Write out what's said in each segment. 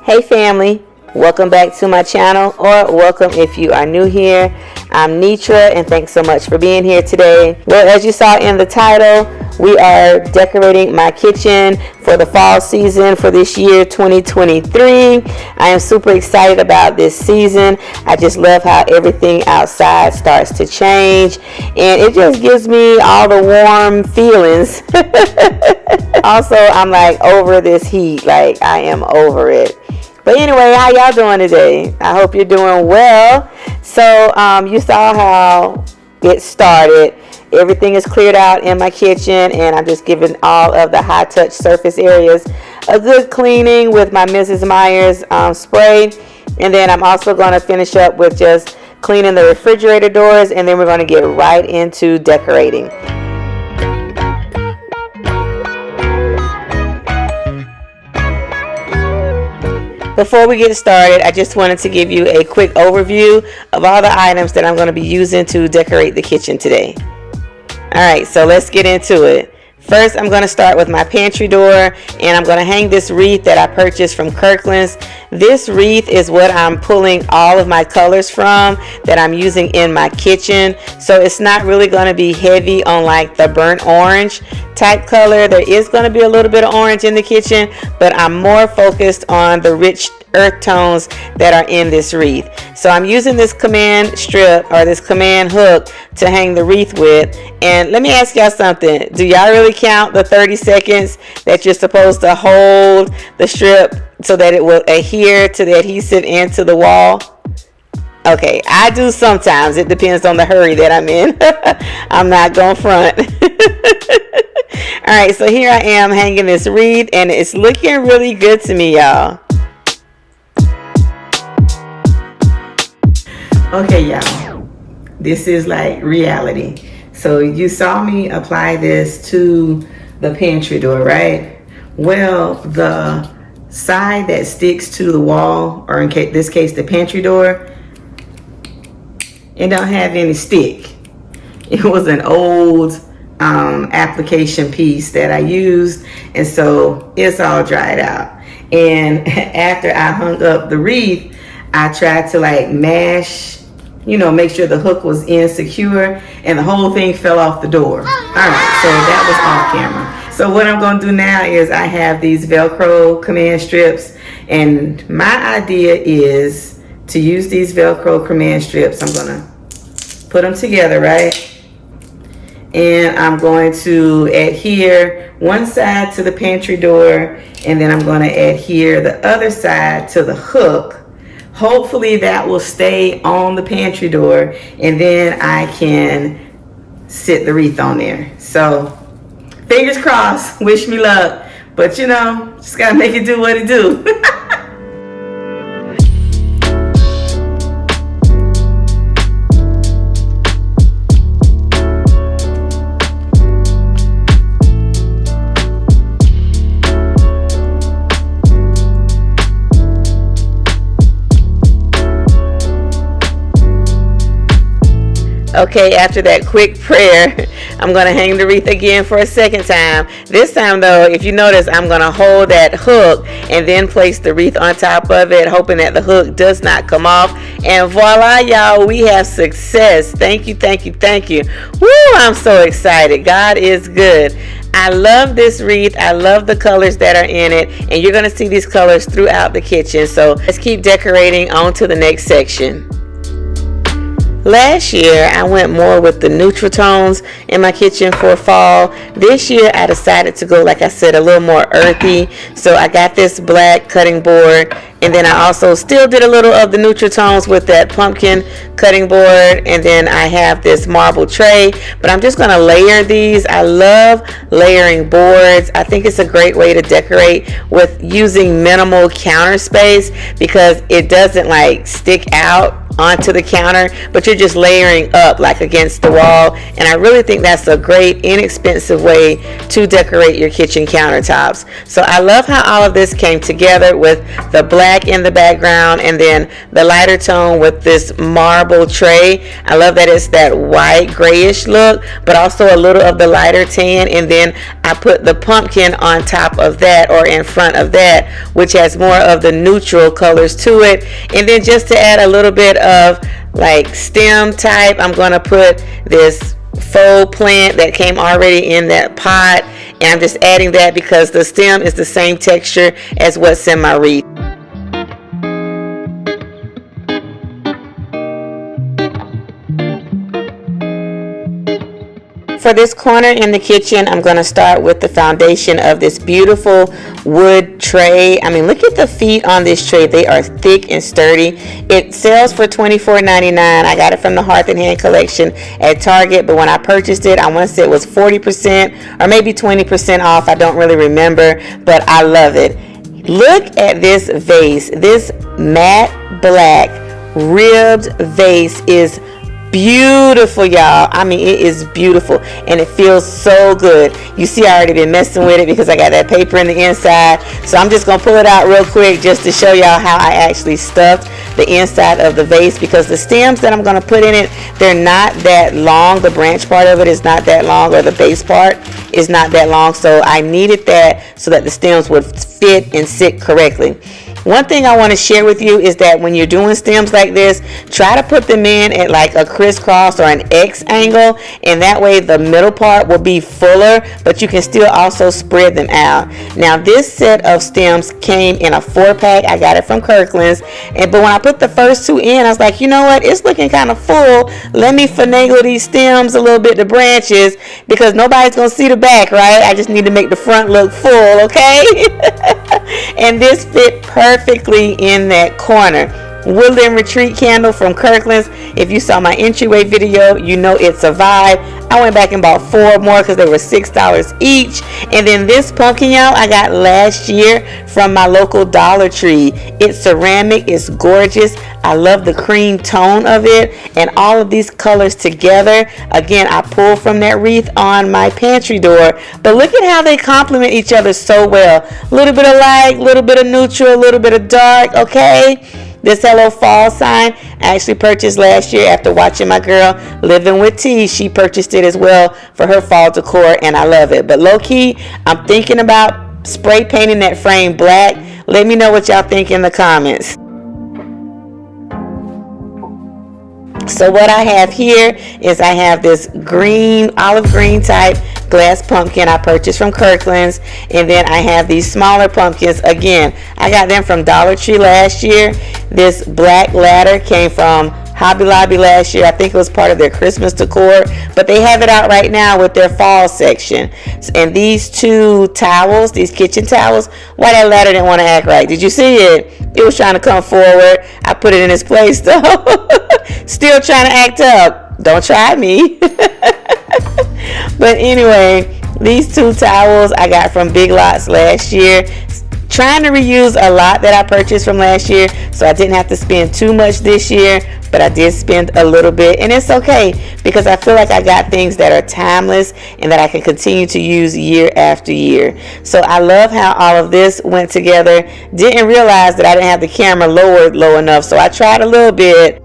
Hey family, welcome back to my channel, or welcome if you are new here. I'm Nitra and thanks so much for being here today. Well, as you saw in the title, we are decorating my kitchen for the fall season for this year 2023. I am super excited about this season. I just love how everything outside starts to change and it just gives me all the warm feelings. Also, I'm like over this heat, like I am over it. But anyway, how y'all doing today? I hope you're doing well. So you saw how it started. Everything is cleared out in my kitchen and I'm just giving all of the high touch surface areas a good cleaning with my Mrs. Meyer's spray. And then I'm also going to finish up with just cleaning the refrigerator doors, and then we're going to get right into decorating. Before we get started, I just wanted to give you a quick overview of all the items that I'm going to be using to decorate the kitchen today. Alright, so let's get into it. First, I'm going to start with my pantry door, and I'm going to hang this wreath that I purchased from Kirkland's. This wreath is what I'm pulling all of my colors from that I'm using in my kitchen. So it's not really going to be heavy on like the burnt orange type color. There is going to be a little bit of orange in the kitchen, but I'm more focused on the rich earth tones that are in this wreath. So I'm using this command strip or this command hook to hang the wreath with. And let me ask y'all something. Do y'all really count the 30 seconds that you're supposed to hold the strip so that it will adhere to the adhesive and to the wall? Okay, I do sometimes. It depends on the hurry that I'm in. I'm not going front. Alright, so here I am hanging this wreath and it's looking really good to me, y'all. Okay, y'all, this is like reality. So you saw me apply this to the pantry door, right? Well, the side that sticks to the wall, or in this case, the pantry door, it don't have any stick. It was an old application piece that I used, and so it's all dried out. And after I hung up the wreath, I tried to like mash, make sure the hook was insecure, and the whole thing fell off the door. All right, so that was off camera. So what I'm going to do now is I have these Velcro command strips, and my idea is to use these Velcro command strips. I'm going to put them together, right? And I'm going to adhere one side to the pantry door, and then I'm going to adhere the other side to the hook. Hopefully that will stay on the pantry door, and then I can sit the wreath on there. So fingers crossed, wish me luck, but just gotta make it do what it do. Okay, after that quick prayer, I'm going to hang the wreath again for a second time. This time though, if you notice, I'm going to hold that hook and then place the wreath on top of it, hoping that the hook does not come off. And voila, y'all, we have success. Thank you, thank you, thank you. Woo, I'm so excited. God is good. I love this wreath. I love the colors that are in it, and you're going to see these colors throughout the kitchen. So let's keep decorating on to the next section. Last year, I went more with the neutral tones in my kitchen for fall. This year, I decided to go, like I said, a little more earthy. So I got this black cutting board, and then I also still did a little of the neutral tones with that pumpkin cutting board. And then I have this marble tray, but I'm just going to layer these. I love layering boards. I think it's a great way to decorate with using minimal counter space because it doesn't like stick out onto the counter, but you're just layering up like against the wall. And I really think that's a great inexpensive way to decorate your kitchen countertops. So I love how all of this came together with the black black in the background, and then the lighter tone with this marble tray. I love that it's that white grayish look, but also a little of the lighter tan, and then I put the pumpkin on top of that, or in front of that, which has more of the neutral colors to it. And then just to add a little bit of like stem type, I'm going to put this faux plant that came already in that pot, and I'm just adding that because the stem is the same texture as what's in my wreath. For this corner in the kitchen, I'm going to start with the foundation of this beautiful wood tray. I mean, look at the feet on this tray. They are thick and sturdy. It sells for $24.99. I got it from the Hearth and Hand collection at Target, but when I purchased it, I want to say it was 40% or maybe 20% off. I don't really remember, but I love it. Look at this vase. This matte black ribbed vase is beautiful, y'all. I mean, it is beautiful, and it feels so good. You see, I already been messing with it because I got that paper in the inside, so I'm just gonna pull it out real quick just to show y'all how I actually stuffed the inside of the vase, because the stems that I'm gonna put in it, they're not that long. The branch part of it is not that long, or the base part is not that long, so I needed that so that the stems would fit and sit correctly. One thing I want to share with you is that when you're doing stems like this, try to put them in at like a crisscross or an X angle, and that way the middle part will be fuller, but you can still also spread them out. Now, this set of stems came in a 4-pack. I got it from Kirkland's, but when I put the first 2 in, I was like, you know what, it's looking kind of full. Let me finagle these stems a little bit, the branches, because nobody's gonna see the back, right? I just need to make the front look full, okay? And this fit perfectly in that corner. Woodland Retreat candle from Kirkland's. If you saw my entryway video, you know it's a vibe. I went back and bought 4 more because they were $6 each. And then this pumpkin, y'all, I got last year from my local Dollar Tree. It's ceramic, it's gorgeous. I love the cream tone of it, and all of these colors together. Again, I pulled from that wreath on my pantry door, but look at how they complement each other so well. A little bit of light, a little bit of neutral, a little bit of dark, okay? This Hello Fall sign I actually purchased last year after watching my girl Living with T. She purchased it as well for her fall decor, and I love it. But low key, I'm thinking about spray painting that frame black. Let me know what y'all think in the comments. So what I have here is I have this green, olive green type glass pumpkin I purchased from Kirkland's, and then I have these smaller pumpkins. Again, I got them from Dollar Tree last year. This black ladder came from Hobby Lobby last year. I think it was part of their Christmas decor, but they have it out right now with their fall section. And these 2 towels, these kitchen towels, why that ladder didn't want to act right? Did you see it? It was trying to come forward. I put it in its place though. Still trying to act up. Don't try me. But anyway, these 2 towels I got from Big Lots last year. Trying to reuse a lot that I purchased from last year, so I didn't have to spend too much this year, but I did spend a little bit, and it's okay because I feel like I got things that are timeless and that I can continue to use year after year. So I love how all of this went together. Didn't realize that I didn't have the camera lowered low enough, so I tried a little bit.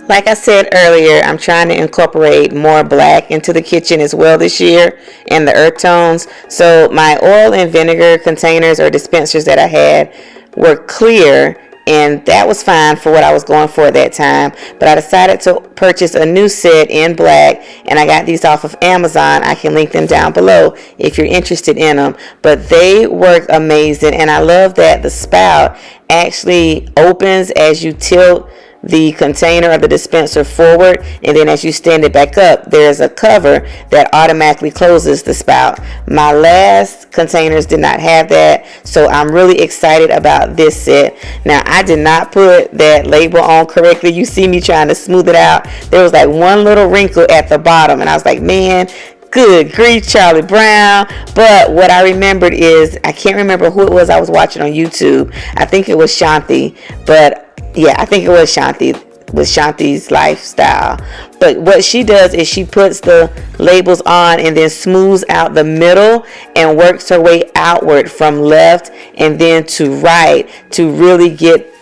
Like I said earlier, I'm trying to incorporate more black into the kitchen as well this year, and the earth tones. So my oil and vinegar containers or dispensers that I had were clear, and that was fine for what I was going for at that time. But I decided to purchase a new set in black, and I got these off of Amazon. I can link them down below if you're interested in them. But they work amazing, and I love that the spout actually opens as you tilt the container or the dispenser forward, and then as you stand it back up, there's a cover that automatically closes the spout. My last containers did not have that, so I'm really excited about this set. Now, I did not put that label on correctly. You see me trying to smooth it out. There was like one little wrinkle at the bottom, and I was like, man, good grief, Charlie Brown. But what I remembered is, I can't remember who it was I was watching on YouTube. I think it was Shanti, but Yeah, I think it was Shanti, with Shanti's Lifestyle. But what she does is she puts the labels on and then smooths out the middle and works her way outward from left and then to right to really get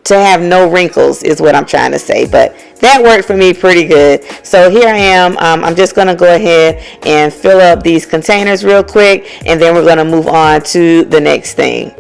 to have no wrinkles, is what I'm trying to say. But that worked for me pretty good. So here I am. I'm just going to go ahead and fill up these containers real quick, and then we're going to move on to the next thing.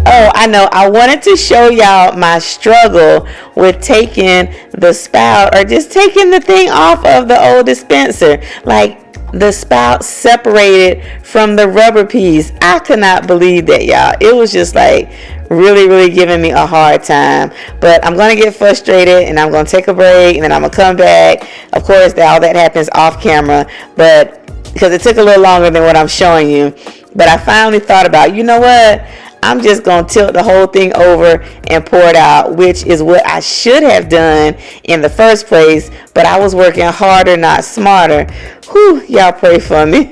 Oh, I know. I wanted to show y'all my struggle with taking the spout or just taking the thing off of the old dispenser. Like, the spout separated from the rubber piece. I could not believe that, y'all. It was just like really giving me a hard time. But I'm going to get frustrated and I'm going to take a break and then I'm going to come back. Of course, all that happens off camera, but because it took a little longer than what I'm showing you. But I finally thought about, you know what? I'm just going to tilt the whole thing over and pour it out, which is what I should have done in the first place, but I was working harder, not smarter. Whew, y'all pray for me.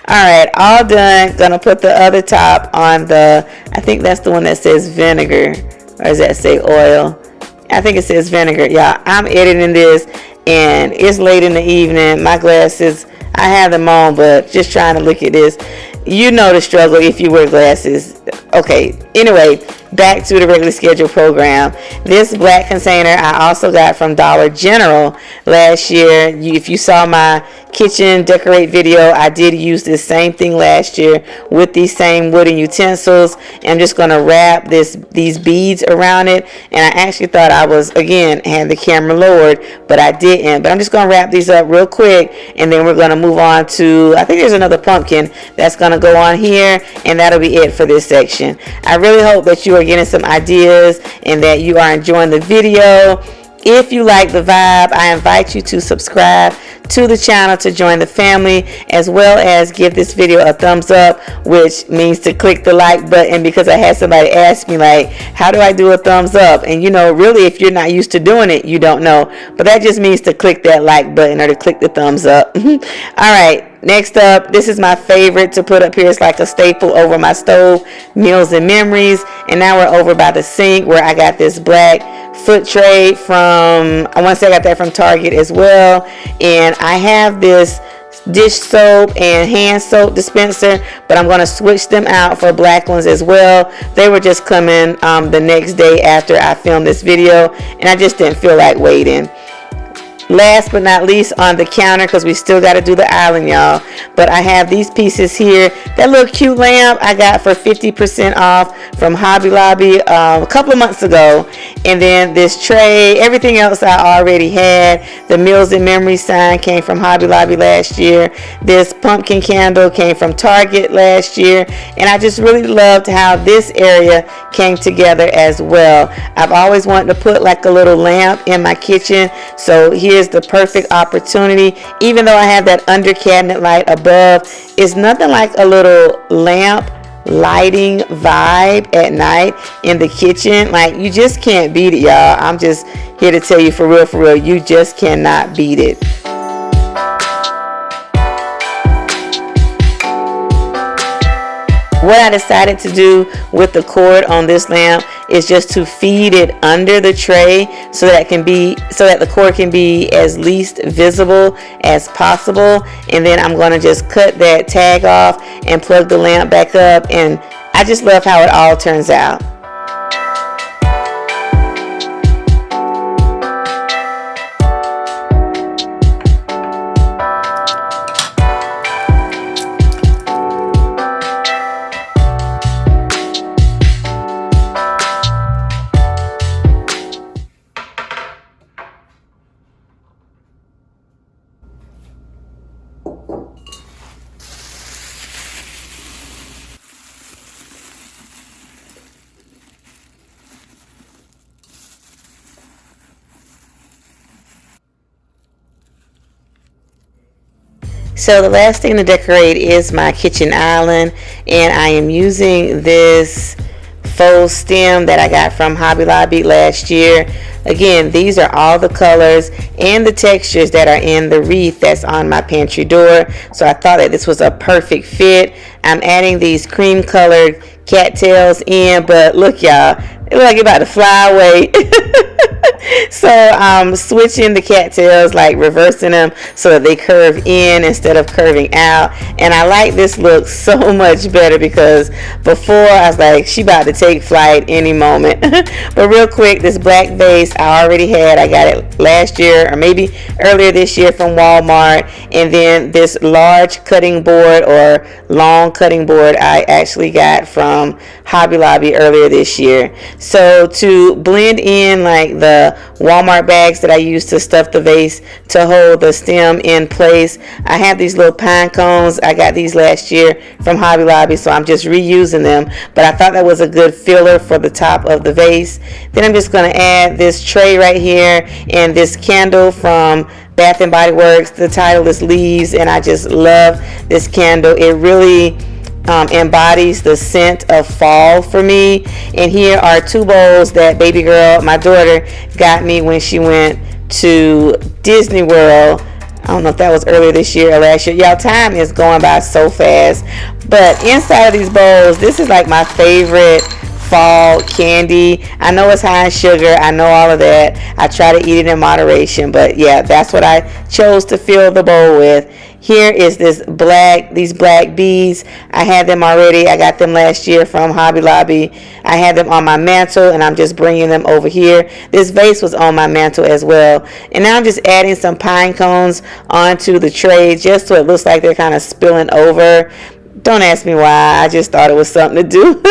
Alright, all done. Gonna put the other top on the, I think that's the one that says vinegar, or does that say oil? I think it says vinegar. Y'all, I'm editing this and it's late in the evening. My glasses, I have them on, but just trying to look at this. You know the struggle if you wear glasses. Okay, anyway, back to the regularly scheduled program. This black container I also got from Dollar General last year. If you saw my kitchen decorate video, I did use this same thing last year with these same wooden utensils. I'm just going to wrap these beads around it, and I actually thought I was, again, had the camera lowered, but I didn't. But I'm just going to wrap these up real quick, and then we're going to move on to, I think there's another pumpkin that's going to go on here, and that'll be it for this section. I really hope that you are getting some ideas and that you are enjoying the video. If you like the vibe, I invite you to subscribe to the channel to join the family, as well as give this video a thumbs up, which means to click the like button, because I had somebody ask me, like, how do I do a thumbs up? And you know, really, if you're not used to doing it, you don't know. But that just means to click that like button or to click the thumbs up. All right. Next up, this is my favorite to put up here. It's like a staple over my stove, Meals and Memories. And now we're over by the sink where I got this black foot tray from, I want to say I got that from Target as well. And I have this dish soap and hand soap dispenser, but I'm going to switch them out for black ones as well. They were just coming the next day after I filmed this video, and I just didn't feel like waiting. Last but not least, on the counter, because we still got to do the island, y'all, but I have these pieces here. That little cute lamp I got for 50% off from Hobby Lobby a couple of months ago. And then this tray, everything else I already had. The Meals and Memories sign came from Hobby Lobby last year. This pumpkin candle came from Target last year. And I just really loved how this area came together as well. I've always wanted to put like a little lamp in my kitchen, so here's the perfect opportunity. Even though I have that under cabinet light above, it's nothing like a little lamp lighting vibe at night in the kitchen. Like, you just can't beat it, y'all. I'm just here to tell you, for real, you just cannot beat it. What I decided to do with the cord on this lamp is just to feed it under the tray so that the cord can be as least visible as possible. And then I'm going to just cut that tag off and plug the lamp back up, and I just love how it all turns out. So the last thing to decorate is my kitchen island, and I am using this faux stem that I got from Hobby Lobby last year. Again, these are all the colors and the textures that are in the wreath that's on my pantry door. So I thought that this was a perfect fit. I'm adding these cream colored cattails in, but look y'all, it look like it's about to fly away. So I'm switching the cattails, like reversing them so that they curve in instead of curving out. And I like this look so much better because before I was like, she about to take flight any moment. But real quick, this black vase I already had. I got it last year or maybe earlier this year from Walmart. And then this large cutting board or long cutting board I actually got from Hobby Lobby earlier this year. So to blend in like the Walmart bags that I use to stuff the vase to hold the stem in place, I have these little pine cones. I got these last year from Hobby Lobby, so I'm just reusing them, but I thought that was a good filler for the top of the vase. Then I'm just going to add this tray right here and this candle from Bath and Body Works. The title is Leaves, and I just love this candle. It really embodies the scent of fall for me. And here are 2 bowls that baby girl, my daughter, got me when she went to Disney World. I don't know if that was earlier this year or last year. Y'all, time is going by so fast. But inside of these bowls, this is like my favorite fall candy. I know it's high in sugar. I know all of that. I try to eat it in moderation. But yeah, that's what I chose to fill the bowl with. Here is these black beads. I had them already. I got them last year from Hobby Lobby. I had them on my mantle, and I'm just bringing them over here. This vase was on my mantle as well. And now I'm just adding some pine cones onto the tray just so it looks like they're kind of spilling over. Don't ask me why. I just thought it was something to do.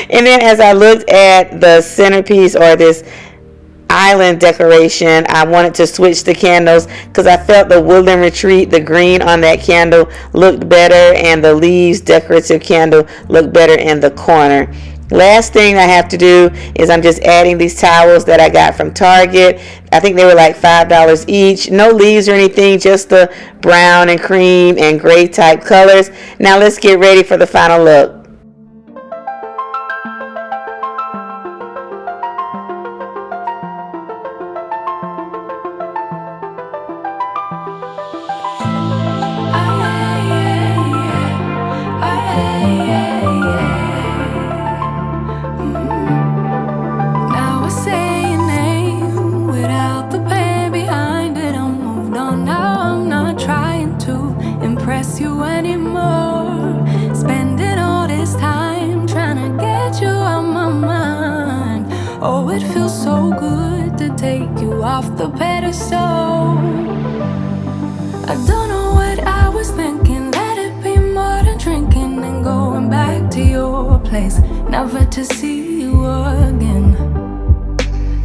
And then as I looked at the centerpiece or this island decoration, I wanted to switch the candles because I felt the Woodland Retreat, the green on that candle looked better, and the Leaves decorative candle looked better in the corner. Last thing I have to do is I'm just adding these towels that I got from Target. I think they were like $5 each. No leaves or anything, just the brown and cream and gray type colors. Now let's get ready for the final look. Off the pedestal. I don't know what I was thinking. Let it be more than drinking and going back to your place, never to see you again.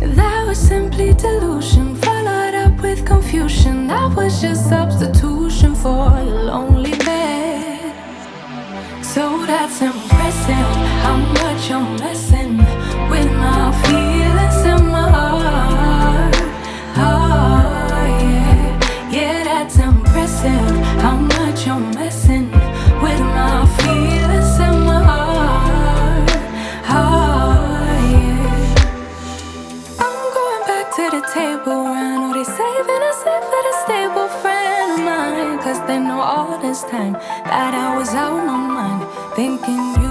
That was simply delusion, followed up with confusion. That was just substitution for a lonely bed. So that's impressive, how much I'm messing with my feelings in my heart. Oh, yeah, yeah, that's impressive. How much you're messing with my feelings in my heart. Oh, yeah. I'm going back to the table. I know they saving us for the stable friend of mine, 'cause they know all this time that I was out my mind, thinking you